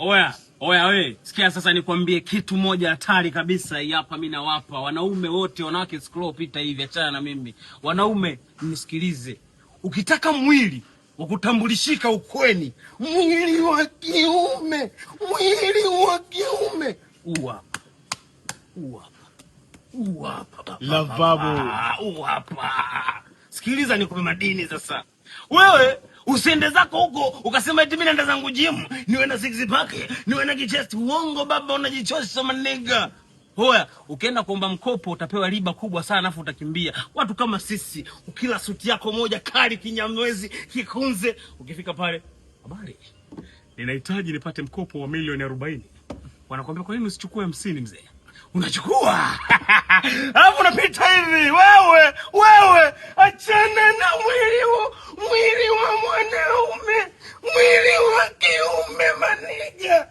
Oya we, sikia sasa nikwambie kitu moja hatari kabisa hii hapa mimi nawapa. Wanaume wote, wanawake scroll pita hivi, achana na mimi. Wanaume mnisikilize. Ukitaka mwili wa kutambulishika ukweni, mwili wa kiume, hapa. Sikiliza nikupe madini sasa. Wewe usiende zako huko ukasema eti mimi naenda zangu gym, niwe na six pack, niwe na kichest. Uongo baba, unajichosha maniga. Hoya, ukienda kuomba mkopo utapewa riba kubwa sana afu utakimbia. Watu kama sisi, ukila suti yako moja kali kinyamwezi kikunze, ukifika pale, habari, ninahitaji nipate mkopo wa milioni 40. Wanakuambia kwa nini usichukue 50 mzee? Unachukua. Alafu unapita hivi. Wewe achana na mwili wa mwanaume, mwili wa kiume maniga.